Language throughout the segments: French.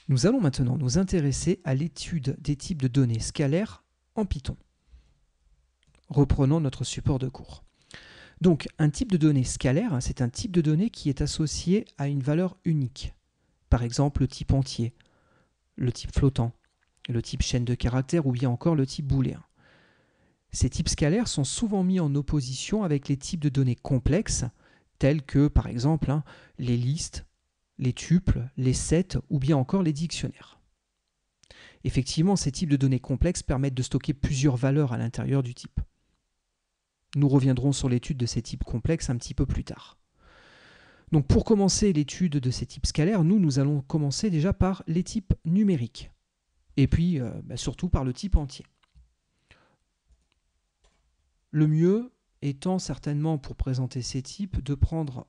Nous allons maintenant nous intéresser à l'étude des types de données scalaires en Python. Reprenons notre support de cours. Donc, un type de données scalaire, c'est un type de données qui est associé à une valeur unique. Par exemple, le type entier, le type flottant, le type chaîne de caractères ou bien encore le type booléen. Ces types scalaires sont souvent mis en opposition avec les types de données complexes, tels que, par exemple, les listes, les tuples, les sets ou bien encore les dictionnaires. Effectivement, ces types de données complexes permettent de stocker plusieurs valeurs à l'intérieur du type. Nous reviendrons sur l'étude de ces types complexes un petit peu plus tard. Donc pour commencer l'étude de ces types scalaires, nous allons commencer déjà par les types numériques, et puis surtout par le type entier. Le mieux étant certainement pour présenter ces types de prendre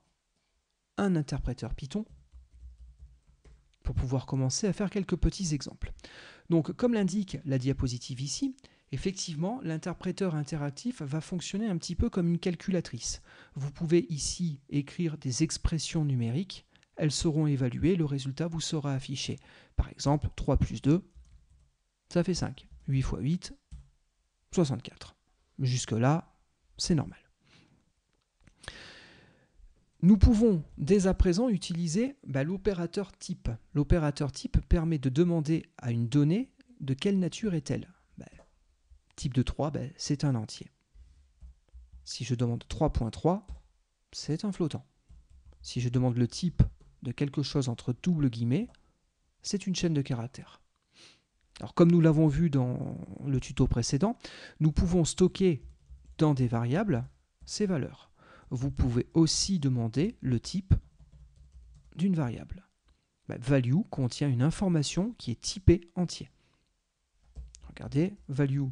un interpréteur Python pour pouvoir commencer à faire quelques petits exemples. Donc comme l'indique la diapositive ici, effectivement l'interpréteur interactif va fonctionner un petit peu comme une calculatrice. Vous pouvez ici écrire des expressions numériques, elles seront évaluées, le résultat vous sera affiché. Par exemple, 3 plus 2, ça fait 5. 8 fois 8, 64. Jusque-là, c'est normal. Nous pouvons dès à présent utiliser l'opérateur type. L'opérateur type permet de demander à une donnée de quelle nature est-elle. Type de 3, c'est un entier. Si je demande 3.3, c'est un flottant. Si je demande le type de quelque chose entre double guillemets, c'est une chaîne de caractères. Alors comme nous l'avons vu dans le tuto précédent, nous pouvons stocker dans des variables ces valeurs. Vous pouvez aussi demander le type d'une variable. Value contient une information qui est typée entier. Regardez, value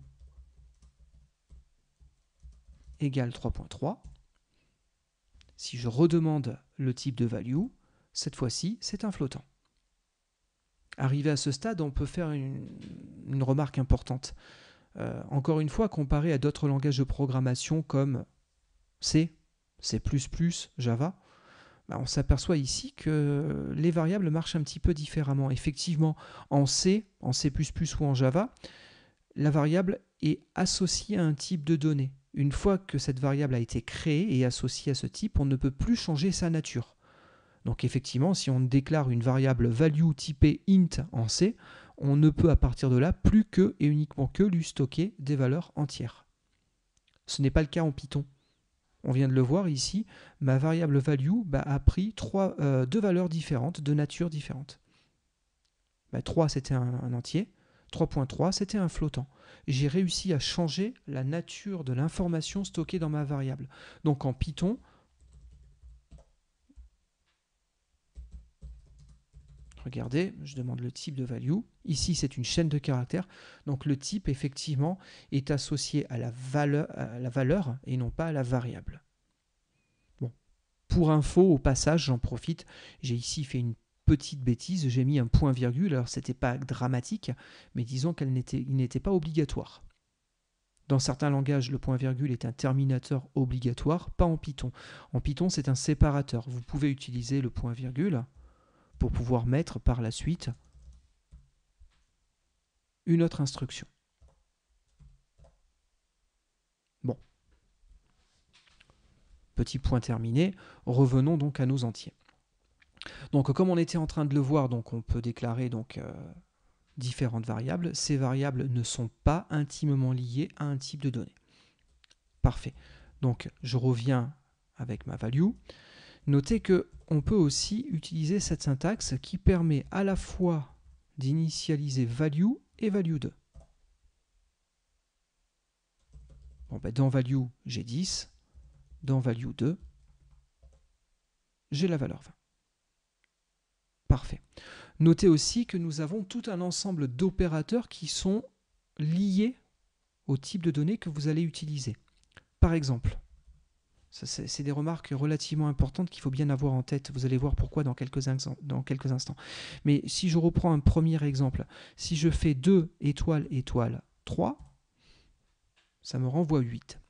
égale 3.3. Si je redemande le type de value, cette fois-ci, c'est un flottant. Arrivé à ce stade, on peut faire une remarque importante. Encore une fois, comparé à d'autres langages de programmation comme C, C++, Java, on s'aperçoit ici que les variables marchent un petit peu différemment. Effectivement, en C, en C++ ou en Java, la variable est associée à un type de données. Une fois que cette variable a été créée et associée à ce type, on ne peut plus changer sa nature. Donc effectivement, si on déclare une variable value typée int en C, on ne peut à partir de là plus que et uniquement que lui stocker des valeurs entières. Ce n'est pas le cas en Python. On vient de le voir ici, ma variable value a pris deux valeurs différentes, de nature différente. 3 c'était un entier, 3.3 c'était un flottant. J'ai réussi à changer la nature de l'information stockée dans ma variable. Donc en Python, regardez, je demande le type de value. Ici, c'est une chaîne de caractères. Donc le type, effectivement, est associé à la valeur et non pas à la variable. Bon. Pour info, au passage, j'en profite, j'ai ici fait une petite bêtise, j'ai mis un point-virgule. Alors, ce n'était pas dramatique, mais disons qu'il n'était pas obligatoire. Dans certains langages, le point-virgule est un terminateur obligatoire, pas en Python. En Python, c'est un séparateur. Vous pouvez utiliser le point-virgule pour pouvoir mettre par la suite une autre instruction. Bon. Petit point terminé. Revenons donc à nos entiers. Donc comme on était en train de le voir, donc on peut déclarer différentes variables. Ces variables ne sont pas intimement liées à un type de données. Parfait. Donc je reviens avec ma value. Notez qu'on peut aussi utiliser cette syntaxe qui permet à la fois d'initialiser value et value2. Bon, dans value, j'ai 10. Dans value2, j'ai la valeur 20. Parfait. Notez aussi que nous avons tout un ensemble d'opérateurs qui sont liés au type de données que vous allez utiliser. Par exemple, c'est des remarques relativement importantes qu'il faut bien avoir en tête. Vous allez voir pourquoi dans quelques instants. Mais si je reprends un premier exemple, si je fais 2 étoiles étoiles 3, ça me renvoie 8.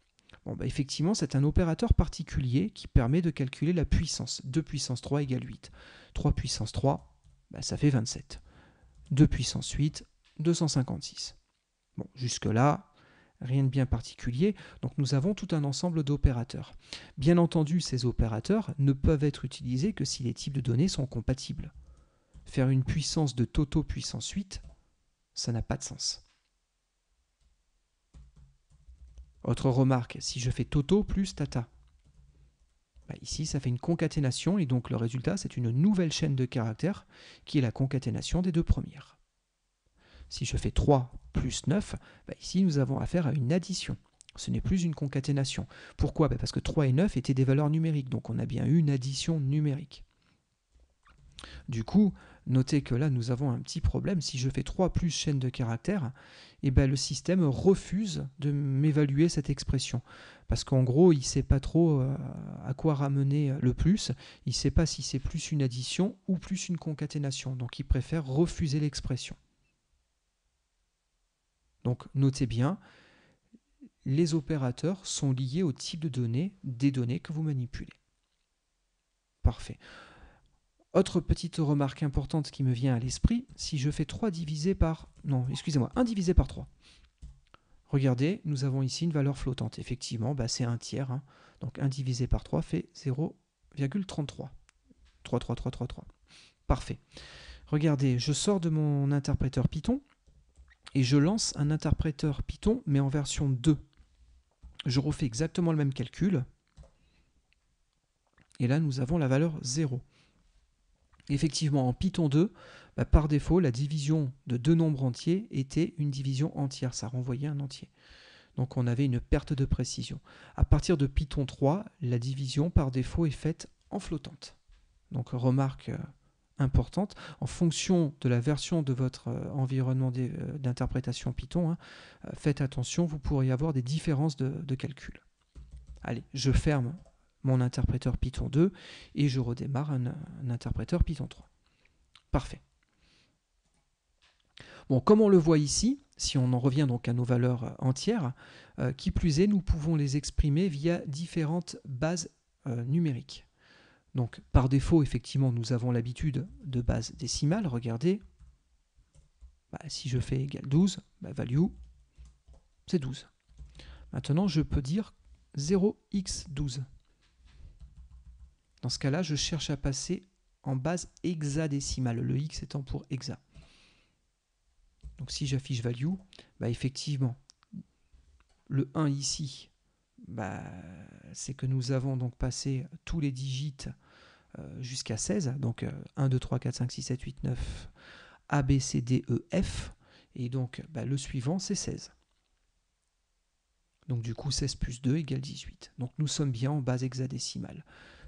Bon, effectivement, c'est un opérateur particulier qui permet de calculer la puissance. 2 puissance 3 égale 8. 3 puissance 3, ça fait 27. 2 puissance 8, 256. Bon, jusque-là, rien de bien particulier. Donc nous avons tout un ensemble d'opérateurs. Bien entendu, ces opérateurs ne peuvent être utilisés que si les types de données sont compatibles. Faire une puissance de Toto puissance 8, ça n'a pas de sens. Autre remarque, si je fais Toto plus Tata, ici ça fait une concaténation et donc le résultat c'est une nouvelle chaîne de caractères qui est la concaténation des deux premières. Si je fais 3 plus 9, ici nous avons affaire à une addition. Ce n'est plus une concaténation. Pourquoi? Parce que 3 et 9 étaient des valeurs numériques, donc on a bien eu une addition numérique. Du coup, notez que là nous avons un petit problème. Si je fais 3 plus chaîne de caractères, le système refuse de m'évaluer cette expression. Parce qu'en gros, il ne sait pas trop à quoi ramener le plus. Il ne sait pas si c'est plus une addition ou plus une concaténation. Donc il préfère refuser l'expression. Donc notez bien, les opérateurs sont liés au type de données des données que vous manipulez. Parfait. Autre petite remarque importante qui me vient à l'esprit, si je fais 3 divisé par... Non, excusez-moi, 1 divisé par 3. Regardez, nous avons ici une valeur flottante. Effectivement, c'est un tiers. Hein. Donc 1 divisé par 3 fait 0,33. 3. Parfait. Regardez, je sors de mon interpréteur Python et je lance un interpréteur Python, mais en version 2. Je refais exactement le même calcul. Et là, nous avons la valeur 0. Effectivement, en Python 2, par défaut, la division de deux nombres entiers était une division entière. Ça renvoyait un entier. Donc on avait une perte de précision. À partir de Python 3, la division par défaut est faite en flottante. Donc remarque importante, en fonction de la version de votre environnement d'interprétation Python, faites attention, vous pourriez avoir des différences de calcul. Allez, je ferme mon interpréteur Python 2 et je redémarre un interpréteur Python 3. Parfait. Bon, comme on le voit ici, si on en revient donc à nos valeurs entières, qui plus est, nous pouvons les exprimer via différentes bases numériques. Donc par défaut, effectivement, nous avons l'habitude de base décimale. Regardez, si je fais égal 12, value, c'est 12. Maintenant, je peux dire 0x12. Dans ce cas-là, je cherche à passer en base hexadécimale, le x étant pour hexa. Donc si j'affiche value, effectivement, le 1 ici, c'est que nous avons donc passé tous les digits jusqu'à 16. Donc 1, 2, 3, 4, 5, 6, 7, 8, 9, A, B, C, D, E, F. Et donc le suivant, c'est 16. Donc du coup, 16 plus 2 égale 18. Donc nous sommes bien en base hexadécimale.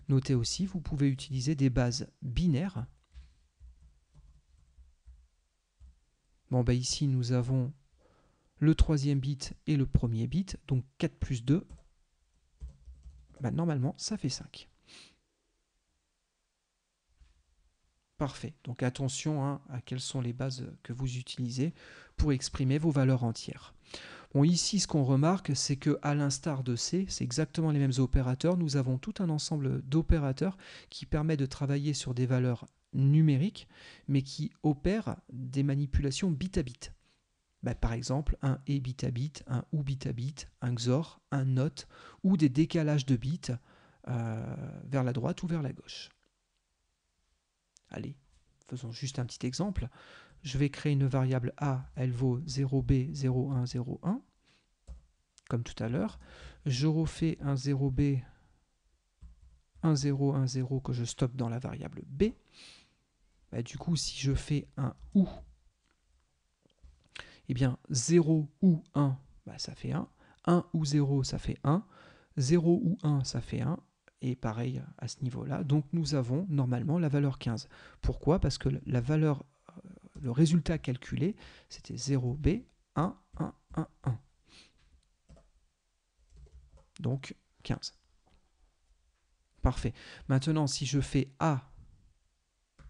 Notez aussi, vous pouvez utiliser des bases binaires. Bon, ici, nous avons le troisième bit et le premier bit. Donc 4 plus 2, normalement, ça fait 5. Parfait. Donc attention à quelles sont les bases que vous utilisez pour exprimer vos valeurs entières. Bon, ici, ce qu'on remarque, c'est qu'à l'instar de C, c'est exactement les mêmes opérateurs. Nous avons tout un ensemble d'opérateurs qui permet de travailler sur des valeurs numériques, mais qui opèrent des manipulations bit à bit. Par exemple, un et bit à bit, un ou bit à bit, un XOR, un NOT, ou des décalages de bits vers la droite ou vers la gauche. Allez, faisons juste un petit exemple. Je vais créer une variable A, elle vaut 0B, 01, 01, comme tout à l'heure. Je refais un 0B, 1, 0, 1, 0 que je stoppe dans la variable B. Du coup, si je fais un OU, 0 ou 1, ça fait 1. 1 ou 0, ça fait 1. 0 ou 1, ça fait 1. Et pareil à ce niveau-là. Donc nous avons normalement la valeur 15. Pourquoi? Parce que la valeur, le résultat calculé, c'était 0B, 1, 1, 1, 1. Donc 15. Parfait. Maintenant, si je fais A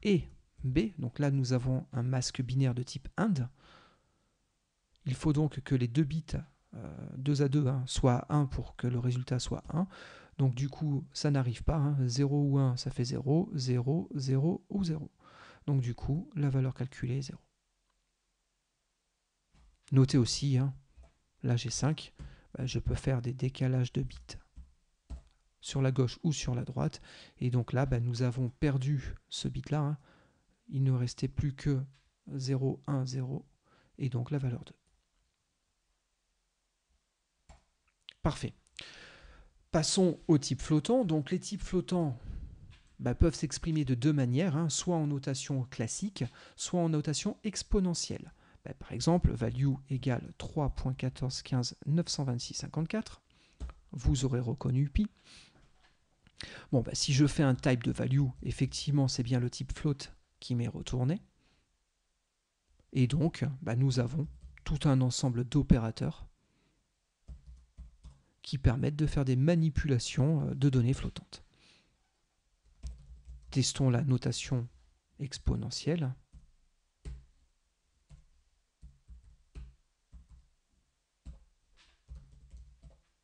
et B, donc là nous avons un masque binaire de type AND, il faut donc que les deux bits 2 à 2 soient 1 pour que le résultat soit 1. Donc du coup, ça n'arrive pas. 0 ou 1, ça fait 0, 0, 0 ou 0. Donc du coup, la valeur calculée est 0. Notez aussi, hein, là j'ai 5, je peux faire des décalages de bits sur la gauche ou sur la droite. Et donc là, nous avons perdu ce bit-là. Hein. Il ne restait plus que 0, 1, 0, et donc la valeur 2. Parfait. Passons aux types flottants. Donc les types flottants peuvent s'exprimer de deux manières, hein, soit en notation classique, soit en notation exponentielle. Par exemple, value égale 3.1415.926.54. Vous aurez reconnu pi. Bon, si je fais un type de value, effectivement, c'est bien le type float qui m'est retourné. Et donc, nous avons tout un ensemble d'opérateurs qui permettent de faire des manipulations de données flottantes. Testons la notation exponentielle.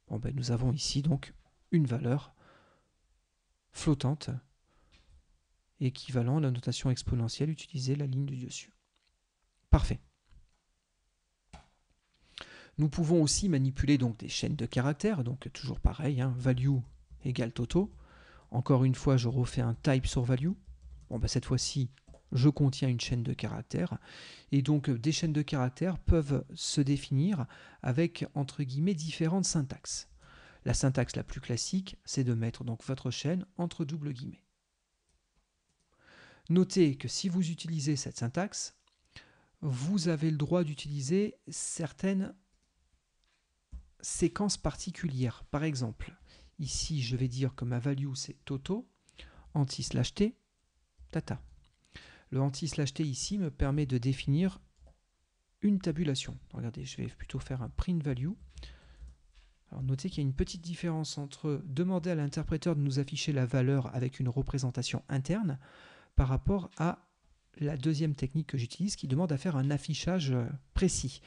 Bon, nous avons ici donc une valeur flottante équivalent à la notation exponentielle, utiliser la ligne du dessus. Parfait. Nous pouvons aussi manipuler donc des chaînes de caractères, donc toujours pareil, hein, value égale toto. Encore une fois, je refais un type sur value. Bon, cette fois-ci, je contiens une chaîne de caractères. Et donc, des chaînes de caractères peuvent se définir avec, entre guillemets, différentes syntaxes. La syntaxe la plus classique, c'est de mettre donc votre chaîne entre double guillemets. Notez que si vous utilisez cette syntaxe, vous avez le droit d'utiliser certaines séquences particulières. Par exemple, ici, je vais dire que ma value, c'est toto, anti/t, tata. Le anti/t ici me permet de définir une tabulation. Regardez, je vais plutôt faire un print value. Alors notez qu'il y a une petite différence entre demander à l'interpréteur de nous afficher la valeur avec une représentation interne par rapport à la deuxième technique que j'utilise qui demande à faire un affichage précis.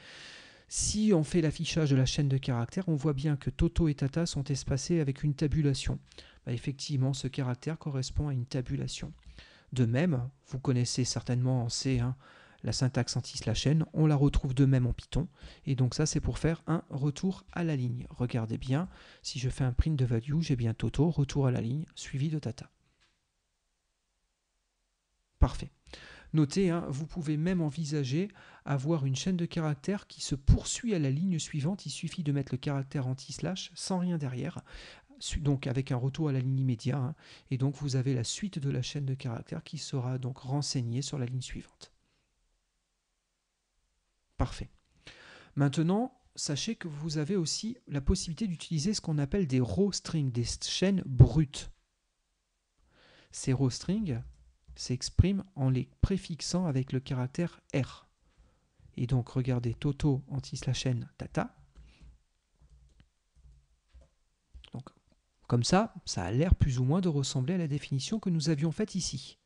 Si on fait l'affichage de la chaîne de caractères, on voit bien que toto et tata sont espacés avec une tabulation. Effectivement, ce caractère correspond à une tabulation. De même, vous connaissez certainement en C, hein, la syntaxe anti/n, on la retrouve de même en Python, et donc ça c'est pour faire un retour à la ligne. Regardez bien, si je fais un print de value, j'ai bien toto, retour à la ligne, suivi de tata. Parfait. Notez, hein, vous pouvez même envisager avoir une chaîne de caractères qui se poursuit à la ligne suivante. Il suffit de mettre le caractère anti/ sans rien derrière, donc avec un retour à la ligne immédiat. Hein, et donc vous avez la suite de la chaîne de caractères qui sera donc renseignée sur la ligne suivante. Parfait. Maintenant, sachez que vous avez aussi la possibilité d'utiliser ce qu'on appelle des raw strings, des chaînes brutes. Ces raw strings s'expriment en les préfixant avec le caractère R. Et donc, regardez, toto, anti/n, tata. Donc, comme ça a l'air plus ou moins de ressembler à la définition que nous avions faite ici.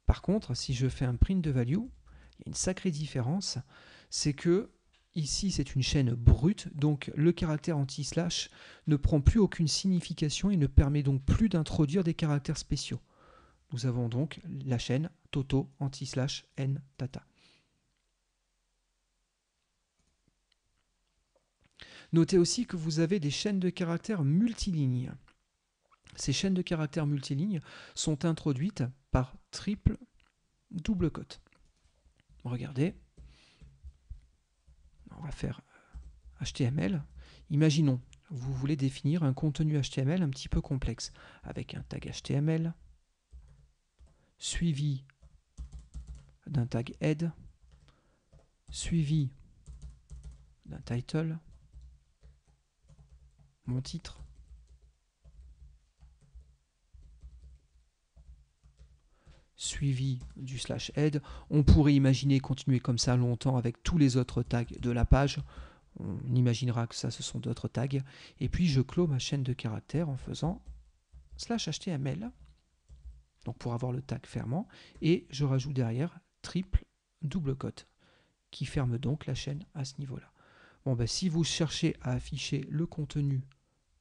Par contre, si je fais un print de value, il y a une sacrée différence, c'est que ici c'est une chaîne brute, donc le caractère anti/ ne prend plus aucune signification et ne permet donc plus d'introduire des caractères spéciaux. Nous avons donc la chaîne toto, anti/n, tata. Notez aussi que vous avez des chaînes de caractères multilignes. Ces chaînes de caractères multilignes sont introduites par triple double cote. Regardez, on va faire HTML. Imaginons, vous voulez définir un contenu HTML un petit peu complexe, avec un tag HTML, suivi d'un tag head, suivi d'un title, mon titre, suivi du /head. On pourrait imaginer continuer comme ça longtemps avec tous les autres tags de la page. On imaginera que ça, ce sont d'autres tags. Et puis, je clôt ma chaîne de caractères en faisant /html, donc pour avoir le tag fermant, et je rajoute derrière triple double cote, qui ferme donc la chaîne à ce niveau-là. Bon, si vous cherchez à afficher le contenu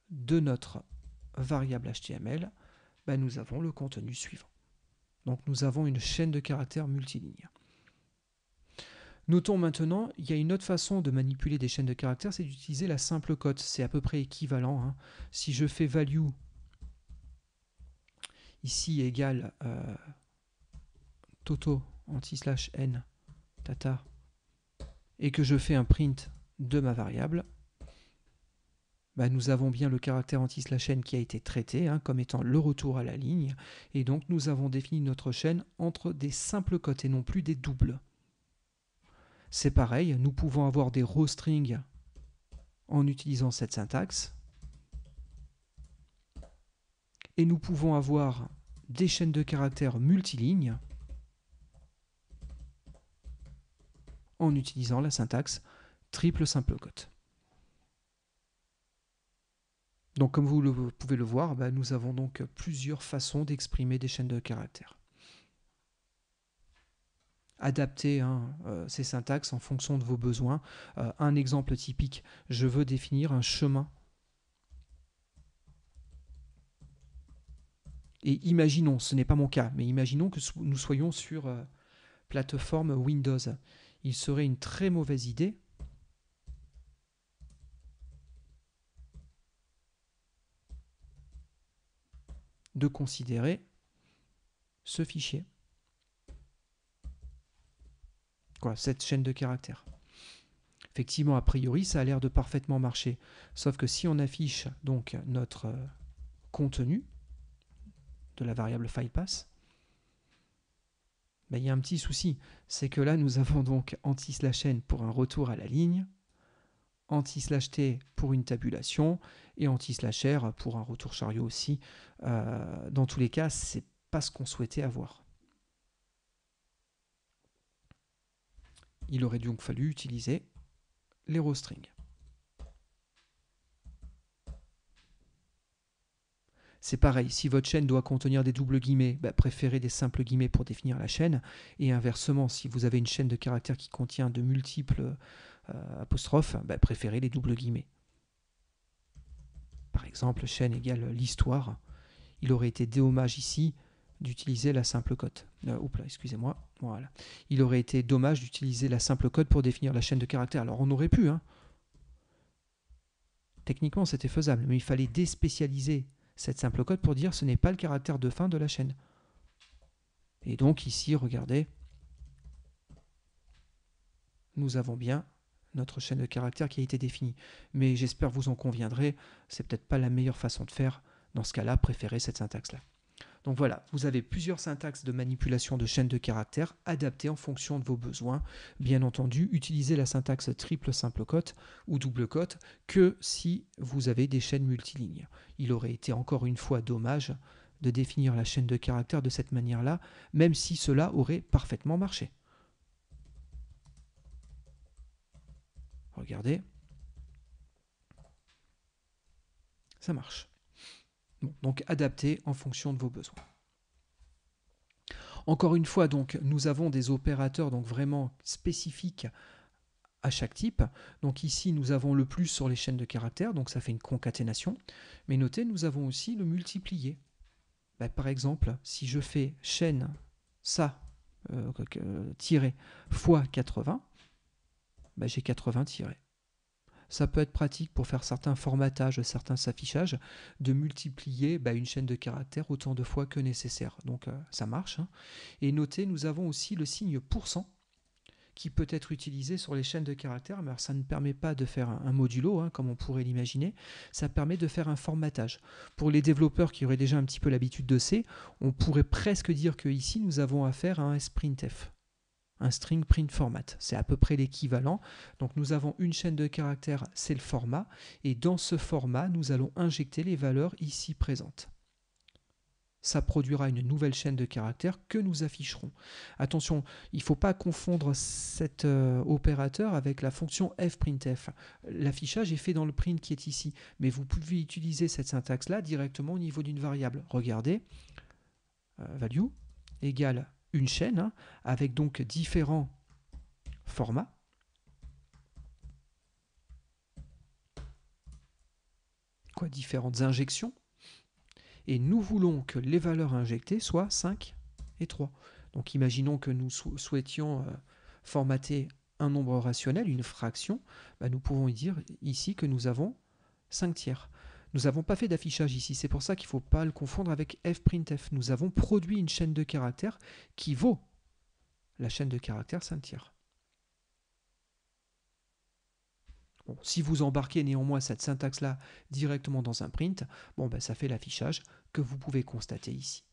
de notre variable HTML, nous avons le contenu suivant. Donc nous avons une chaîne de caractères multiligne. Notons maintenant, il y a une autre façon de manipuler des chaînes de caractères, c'est d'utiliser la simple cote. C'est à peu près équivalent, hein. Si je fais value ici égale toto anti/n tata et que je fais un print de ma variable, bah, nous avons bien le caractère anti/n qui a été traité, hein, comme étant le retour à la ligne, et donc nous avons défini notre chaîne entre des simples cotes et non plus des doubles. C'est pareil, nous pouvons avoir des row strings en utilisant cette syntaxe, et nous pouvons avoir des chaînes de caractères multilignes en utilisant la syntaxe triple simple cote. Donc comme vous pouvez le voir, bah, nous avons donc plusieurs façons d'exprimer des chaînes de caractères. Adapter ces syntaxes en fonction de vos besoins. Un exemple typique, je veux définir un chemin. Et imaginons, ce n'est pas mon cas, mais imaginons que nous soyons sur plateforme Windows. Il serait une très mauvaise idée de considérer ce fichier. Cette chaîne de caractères. Effectivement, a priori, ça a l'air de parfaitement marcher. Sauf que si on affiche donc notre contenu de la variable filepath, il y a un petit souci. C'est que là, nous avons donc anti/n pour un retour à la ligne, anti/t pour une tabulation et anti/r pour un retour chariot aussi. Dans tous les cas, c'est pas ce qu'on souhaitait avoir. Il aurait donc fallu utiliser les row strings. C'est pareil, si votre chaîne doit contenir des doubles guillemets, préférez des simples guillemets pour définir la chaîne. Et inversement, si vous avez une chaîne de caractères qui contient de multiples apostrophes, préférez les doubles guillemets. Par exemple, chaîne égale l'histoire. Il aurait été dommage ici d'utiliser la simple cote. Excusez-moi. Voilà. Il aurait été dommage d'utiliser la simple cote pour définir la chaîne de caractères. Alors on aurait pu. Techniquement, c'était faisable, mais il fallait déspécialiser cette simple cote pour dire ce n'est pas le caractère de fin de la chaîne. Et donc ici, regardez, nous avons bien notre chaîne de caractères qui a été définie. Mais j'espère que vous en conviendrez, c'est peut-être pas la meilleure façon de faire. Dans ce cas-là, préférez cette syntaxe-là. Donc voilà, vous avez plusieurs syntaxes de manipulation de chaînes de caractères adaptées en fonction de vos besoins. Bien entendu, utilisez la syntaxe triple simple cote ou double cote que si vous avez des chaînes multilignes. Il aurait été encore une fois dommage de définir la chaîne de caractères de cette manière-là, même si cela aurait parfaitement marché. Regardez. Ça marche. Bon, donc adapté en fonction de vos besoins. Encore une fois, donc, nous avons des opérateurs donc, vraiment spécifiques à chaque type. Donc ici, nous avons le plus sur les chaînes de caractères, donc ça fait une concaténation. Mais notez, nous avons aussi le multiplié. Par exemple, si je fais chaîne ça tiré fois 80, j'ai 80 tirés. Ça peut être pratique pour faire certains formatages, certains affichages, de multiplier une chaîne de caractères autant de fois que nécessaire. Donc ça marche. Et notez, nous avons aussi le signe % qui peut être utilisé sur les chaînes de caractères, mais alors ça ne permet pas de faire un modulo, comme on pourrait l'imaginer, ça permet de faire un formatage. Pour les développeurs qui auraient déjà un petit peu l'habitude de C, on pourrait presque dire qu'ici nous avons affaire à un sprintf. Un string print format. C'est à peu près l'équivalent. Donc nous avons une chaîne de caractères, c'est le format, et dans ce format, nous allons injecter les valeurs ici présentes. Ça produira une nouvelle chaîne de caractères que nous afficherons. Attention, il ne faut pas confondre cet opérateur avec la fonction fprintf. L'affichage est fait dans le print qui est ici, mais vous pouvez utiliser cette syntaxe-là directement au niveau d'une variable. Regardez, value égale une chaîne avec donc différents formats. Différentes injections. Et nous voulons que les valeurs injectées soient 5 et 3. Donc imaginons que nous souhaitions formater un nombre rationnel, une fraction, bah, nous pouvons dire ici que nous avons 5 tiers. Nous n'avons pas fait d'affichage ici, c'est pour ça qu'il ne faut pas le confondre avec fprintf. Nous avons produit une chaîne de caractères qui vaut la chaîne de caractères 5 tiers. Bon, si vous embarquez néanmoins cette syntaxe-là directement dans un print, bon, ben, ça fait l'affichage que vous pouvez constater ici.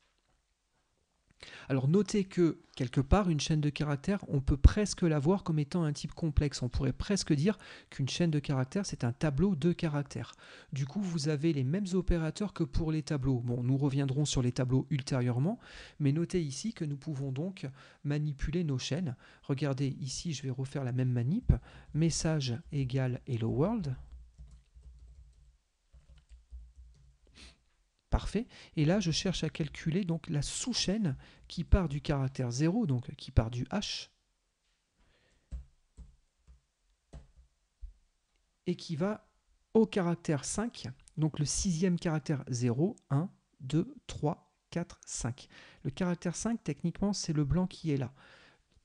Alors notez que, quelque part, une chaîne de caractères, on peut presque la voir comme étant un type complexe. On pourrait presque dire qu'une chaîne de caractères, c'est un tableau de caractères. Du coup, vous avez les mêmes opérateurs que pour les tableaux. Bon, nous reviendrons sur les tableaux ultérieurement, mais notez ici que nous pouvons donc manipuler nos chaînes. Regardez, ici, je vais refaire la même manip. Message égale Hello World. Parfait. Et là, je cherche à calculer donc la sous-chaîne qui part du caractère 0, donc qui part du H, et qui va au caractère 5, donc le sixième caractère 0, 1, 2, 3, 4, 5. Le caractère 5, techniquement, c'est le blanc qui est là.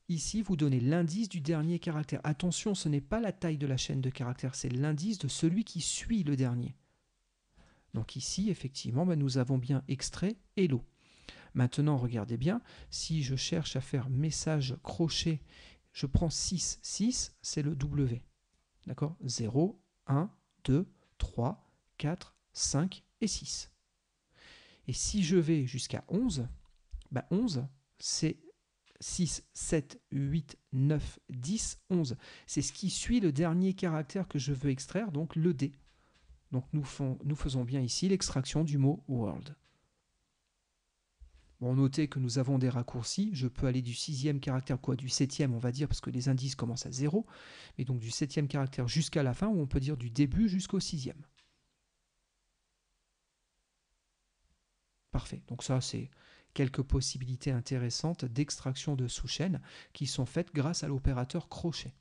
Ici, vous donnez l'indice du dernier caractère. Attention, ce n'est pas la taille de la chaîne de caractères, c'est l'indice de celui qui suit le dernier. Donc ici, effectivement, nous avons bien extrait hello. Maintenant, regardez bien, si je cherche à faire message crochet, je prends 6. 6, c'est le W. D'accord ? 0, 1, 2, 3, 4, 5 et 6. Et si je vais jusqu'à 11, 11, c'est 6, 7, 8, 9, 10, 11. C'est ce qui suit le dernier caractère que je veux extraire, donc le D. Donc nous faisons bien ici l'extraction du mot world. Bon, notez que nous avons des raccourcis. Je peux aller du sixième caractère, du septième on va dire, parce que les indices commencent à 0, mais donc du septième caractère jusqu'à la fin, ou on peut dire du début jusqu'au sixième. Parfait. Donc ça, c'est quelques possibilités intéressantes d'extraction de sous-chaînes qui sont faites grâce à l'opérateur crochet.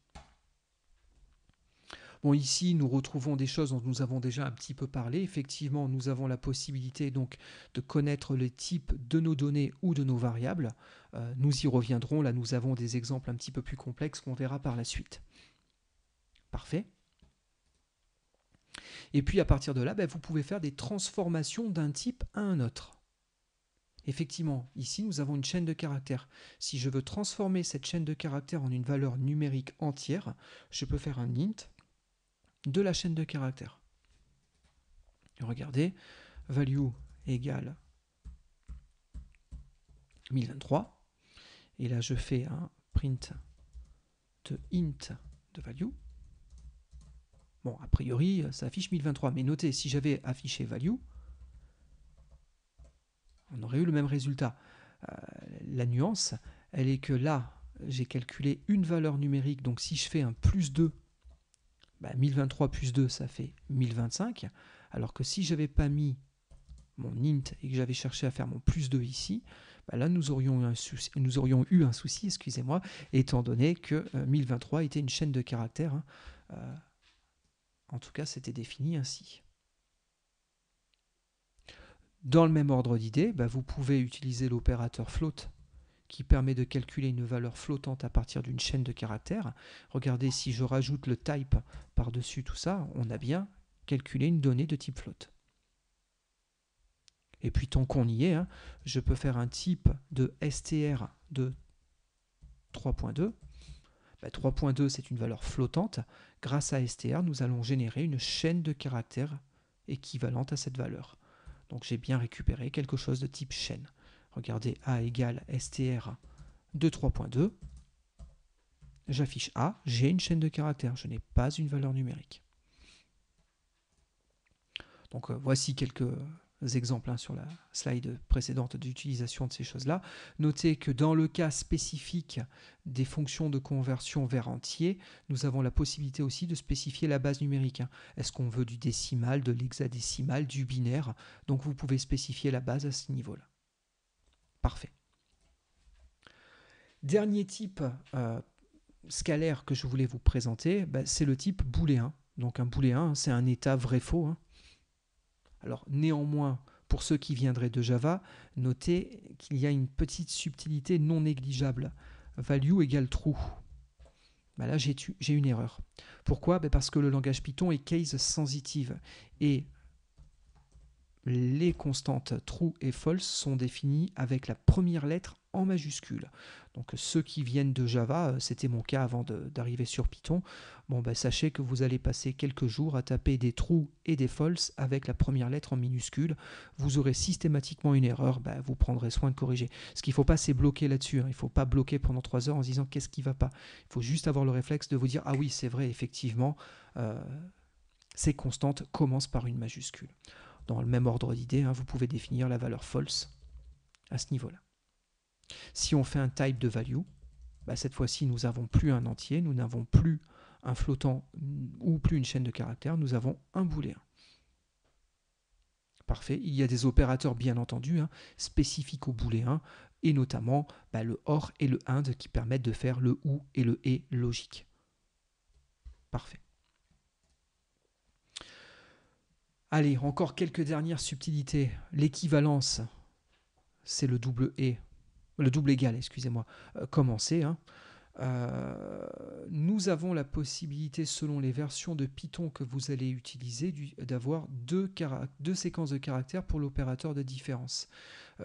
Bon, ici, nous retrouvons des choses dont nous avons déjà un petit peu parlé. Effectivement, nous avons la possibilité donc de connaître le type de nos données ou de nos variables. Nous y reviendrons. Là, nous avons des exemples un petit peu plus complexes qu'on verra par la suite. Parfait. Et puis, à partir de là, vous pouvez faire des transformations d'un type à un autre. Effectivement, ici, nous avons une chaîne de caractères. Si je veux transformer cette chaîne de caractères en une valeur numérique entière, je peux faire un int de la chaîne de caractères. Regardez, value égale 1023. Et là, je fais un print de int de value. Bon, a priori, ça affiche 1023. Mais notez, si j'avais affiché value, on aurait eu le même résultat. La nuance, elle est que là, j'ai calculé une valeur numérique. Donc, si je fais un plus 2, 1023 plus 2, ça fait 1025. Alors que si je n'avais pas mis mon int et que j'avais cherché à faire mon plus 2 ici, là nous aurions eu un souci, excusez-moi, étant donné que 1023 était une chaîne de caractères. En tout cas, c'était défini ainsi. Dans le même ordre d'idée, vous pouvez utiliser l'opérateur float qui permet de calculer une valeur flottante à partir d'une chaîne de caractères. Regardez, si je rajoute le type par-dessus tout ça, on a bien calculé une donnée de type float. Et puis tant qu'on y est, je peux faire un type de str de 3.2. 3.2, c'est une valeur flottante. Grâce à str, nous allons générer une chaîne de caractères équivalente à cette valeur. Donc j'ai bien récupéré quelque chose de type chaîne. Regardez, A égale str de 3.2. J'affiche A, j'ai une chaîne de caractères, je n'ai pas une valeur numérique. Donc voici quelques exemples sur la slide précédente d'utilisation de ces choses-là. Notez que dans le cas spécifique des fonctions de conversion vers entier, nous avons la possibilité aussi de spécifier la base numérique. Est-ce qu'on veut du décimal, de l'hexadécimal, du binaire? Donc vous pouvez spécifier la base à ce niveau-là. Parfait. Dernier type scalaire que je voulais vous présenter, c'est le type booléen. Donc un booléen, c'est un état vrai-faux. Alors néanmoins, pour ceux qui viendraient de Java, notez qu'il y a une petite subtilité non négligeable. Value égale true. Bah là, j'ai une erreur. Pourquoi? Bah parce que le langage Python est case sensitive et les constantes true et false sont définies avec la première lettre en majuscule. Donc ceux qui viennent de Java, c'était mon cas avant d'arriver sur Python, bon, bah, sachez que vous allez passer quelques jours à taper des true et des false avec la première lettre en minuscule. Vous aurez systématiquement une erreur, bah, vous prendrez soin de corriger. Ce qu'il ne faut pas, c'est bloquer là-dessus. Il ne faut pas bloquer pendant 3 heures en se disant qu'est-ce qui ne va pas. Il faut juste avoir le réflexe de vous dire ah oui, c'est vrai, effectivement, ces constantes commencent par une majuscule. Dans le même ordre d'idée, vous pouvez définir la valeur false à ce niveau-là. Si on fait un type de value, bah cette fois-ci, nous n'avons plus un entier, nous n'avons plus un flottant ou plus une chaîne de caractères, nous avons un booléen. Parfait. Il y a des opérateurs, bien entendu, spécifiques au booléen, et notamment le OR et le AND qui permettent de faire le OU et le ET logique. Parfait. Allez, encore quelques dernières subtilités. L'équivalence, c'est le double égal, excusez-moi, commencer. Nous avons la possibilité, selon les versions de Python que vous allez utiliser, d'avoir deux séquences de caractères pour l'opérateur de différence.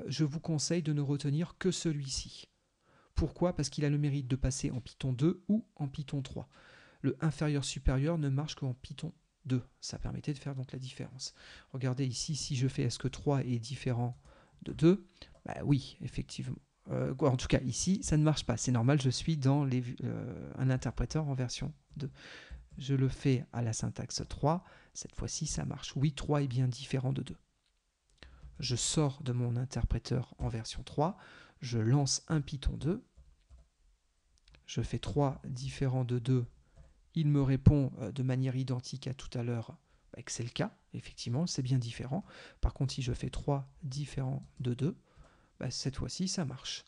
Je vous conseille de ne retenir que celui-ci. Pourquoi? Parce qu'il a le mérite de passer en Python 2 ou en Python 3. Le inférieur-supérieur ne marche qu'en Python 2. Ça permettait de faire donc la différence. Regardez ici, si je fais est-ce que 3 est différent de 2? Bah oui, effectivement. En tout cas, ici, ça ne marche pas. C'est normal, je suis dans un interpréteur en version 2. Je le fais à la syntaxe 3. Cette fois-ci, ça marche. Oui, 3 est bien différent de 2. Je sors de mon interpréteur en version 3. Je lance un Python 2. Je fais 3 différent de 2. Il me répond de manière identique à tout à l'heure que c'est le cas. Effectivement, c'est bien différent. Par contre, si je fais 3 différents de 2, cette fois-ci, ça marche.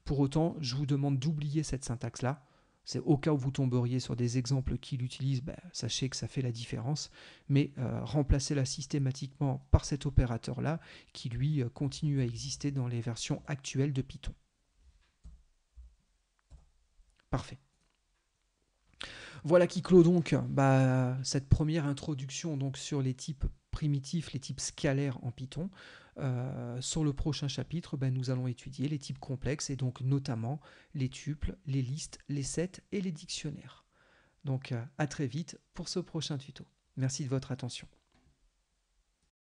Pour autant, je vous demande d'oublier cette syntaxe-là. C'est au cas où vous tomberiez sur des exemples qui l'utilisent, sachez que ça fait la différence. Mais remplacez-la systématiquement par cet opérateur-là qui, lui, continue à exister dans les versions actuelles de Python. Parfait. Voilà qui clôt donc cette première introduction donc, sur les types primitifs, les types scalaires en Python. Sur le prochain chapitre, nous allons étudier les types complexes et donc notamment les tuples, les listes, les sets et les dictionnaires. Donc à très vite pour ce prochain tuto. Merci de votre attention.